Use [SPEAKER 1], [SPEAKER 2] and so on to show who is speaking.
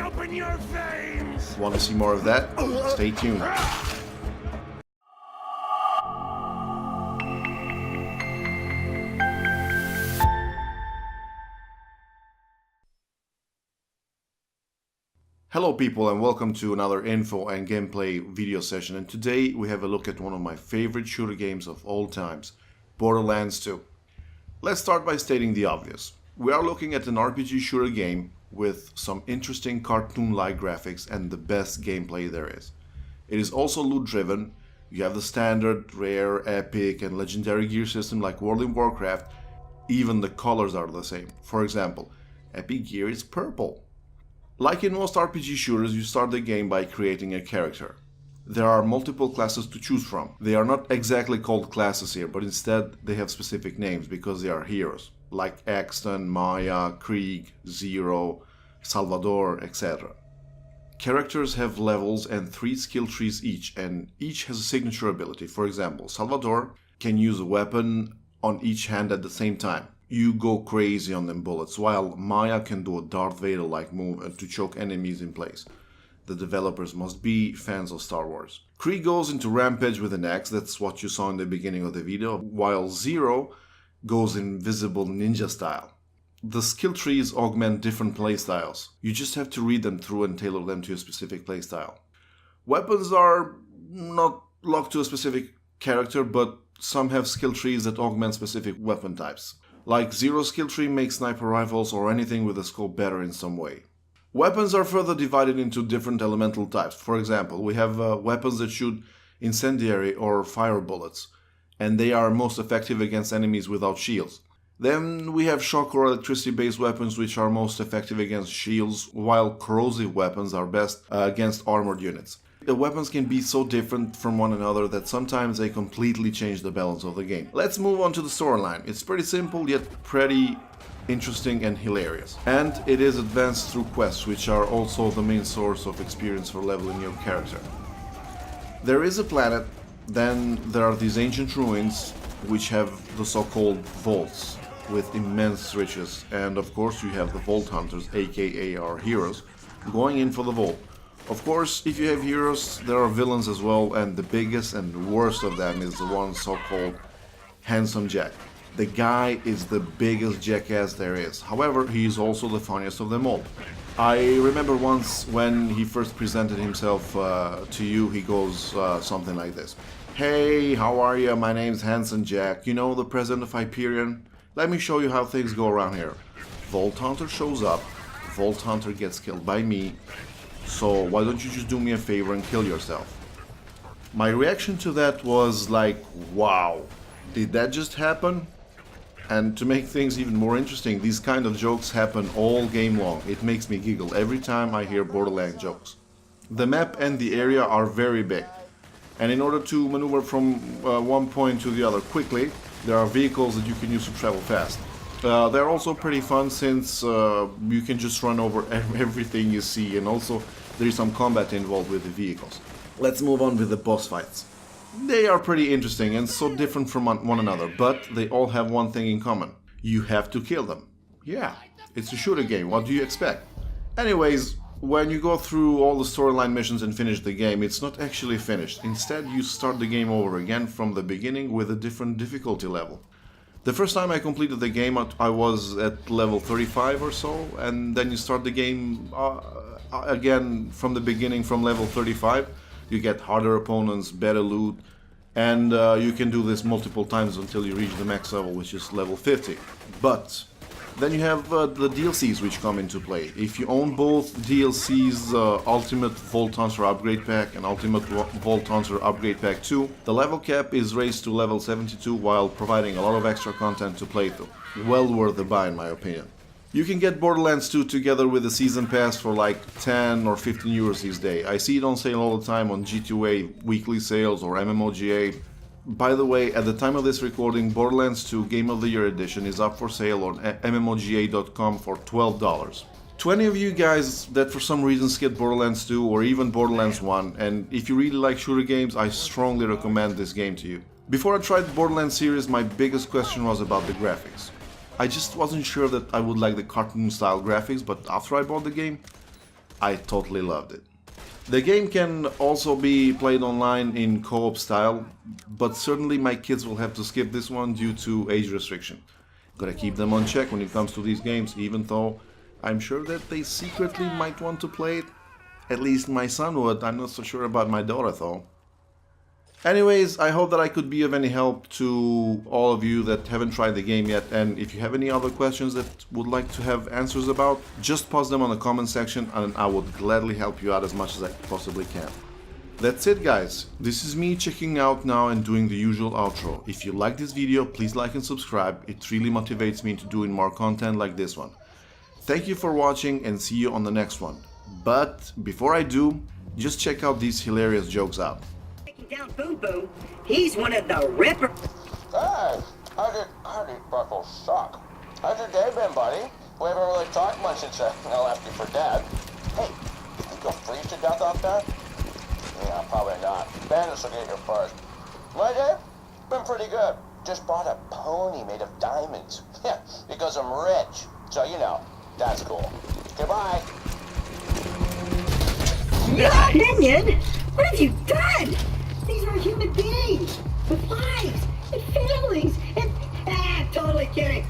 [SPEAKER 1] Open your veins!
[SPEAKER 2] Want to see more of that? Stay tuned. Hello people and welcome to another info and gameplay video session, and today we have a look at one of my favorite shooter games of all times, Borderlands 2. Let's start by stating the obvious. We are looking at an RPG shooter game with some interesting cartoon-like graphics and the best gameplay there is. It is also loot driven. You have the standard, rare, epic and legendary gear system like World of Warcraft. Even the colors are the same. For example, epic gear is purple. Like in most RPG shooters, you start the game by creating a character. There are multiple classes to choose from. They are not exactly called classes here, but instead they have specific names because they are heroes, like Axton, Maya, Krieg, Zero, Salvador, etc. Characters have levels and 3 skill trees each, and each has a signature ability. For example, Salvador can use a weapon on each hand at the same time. You go crazy on them bullets, while Maya can do a Darth Vader-like move to choke enemies in place. The developers must be fans of Star Wars. Krieg goes into rampage with an axe, that's what you saw in the beginning of the video, while Zero goes invisible ninja style. The skill trees augment different playstyles. You just have to read them through and tailor them to a specific playstyle. Weapons are not locked to a specific character, but some have skill trees that augment specific weapon types. Like Zero's skill tree makes sniper rifles or anything with a scope better in some way. Weapons are further divided into different elemental types. For example, we have weapons that shoot incendiary or fire bullets, and they are most effective against enemies without shields. Then we have shock or electricity based weapons which are most effective against shields, while corrosive weapons are best against armored units. The weapons can be so different from one another that sometimes they completely change the balance of the game. Let's move on to the storyline. It's pretty simple yet pretty interesting and hilarious. And it is advanced through quests, which are also the main source of experience for leveling your character. There is a planet, then there are these ancient ruins which have the so-called vaults with immense riches, and of course you have the vault hunters, aka our heroes, going in for the vault. Of course, if you have heroes, there are villains as well, and the biggest and worst of them is the one so-called Handsome Jack. The guy is the biggest jackass there is. However, he is also the funniest of them all. I remember once when he first presented himself to you, he goes something like this. Hey, how are you? My name's Handsome Jack. You know, the president of Hyperion? Let me show you how things go around here. Vault Hunter shows up. Vault Hunter gets killed by me. So why don't you just do me a favor and kill yourself? My reaction to that was like, wow, did that just happen? And to make things even more interesting, these kind of jokes happen all game long. It makes me giggle every time I hear Borderlands jokes. The map and the area are very big, and in order to maneuver from one point to the other quickly, there are vehicles that you can use to travel fast. They're also pretty fun since you can just run over everything you see, and also there is some combat involved with the vehicles. Let's move on with the boss fights. They are pretty interesting and so different from one another, but they all have one thing in common. You have to kill them. Yeah, it's a shooter game, what do you expect? Anyways, when you go through all the storyline missions and finish the game, it's not actually finished. Instead, you start the game over again from the beginning with a different difficulty level. The first time I completed the game, I was at level 35 or so, and then you start the game again from the beginning from level 35. You get harder opponents, better loot, and you can do this multiple times until you reach the max level, which is level 50. But then you have the DLCs which come into play. If you own both DLCs, Ultimate Vault Hunter Upgrade Pack and Ultimate Vault Hunter Upgrade Pack 2, the level cap is raised to level 72 while providing a lot of extra content to play through. Well worth the buy in my opinion. You can get Borderlands 2 together with the Season Pass for like 10 or 15 euros these days. I see it on sale all the time on G2A weekly sales or MMOGA. By the way, at the time of this recording, Borderlands 2 Game of the Year Edition is up for sale on MMOGA.com for $12. To any of you guys that for some reason skipped Borderlands 2 or even Borderlands 1, and if you really like shooter games, I strongly recommend this game to you. Before I tried the Borderlands series, my biggest question was about the graphics. I just wasn't sure that I would like the cartoon-style graphics, but after I bought the game, I totally loved it. The game can also be played online in co-op style, but certainly my kids will have to skip this one due to age restriction. Gotta keep them on check when it comes to these games, even though I'm sure that they secretly might want to play it. At least my son would. I'm not so sure about my daughter though. Anyways, I hope that I could be of any help to all of you that haven't tried the game yet, and if you have any other questions that would like to have answers about, just post them on the comment section and I would gladly help you out as much as I possibly can. That's it guys, this is me checking out now and doing the usual outro. If you like this video, please like and subscribe, it really motivates me into doing more content like this one. Thank you for watching and see you on the next one. But before I do, just check out these hilarious jokes out.
[SPEAKER 3] Down Boom Boom, he's one of the Ripper.
[SPEAKER 4] Hey, how did Buckle suck? How's your day been, buddy? We haven't really talked much since I left you for dead. Hey, you think you'll freeze to death out there? Yeah, probably not. Bandits will get you first. My day? Been pretty good. Just bought a pony made of diamonds. Yeah, because I'm rich. So, you know, that's cool. Goodbye.
[SPEAKER 3] Minion, what have you done? These are human beings with lives and families and totally kidding.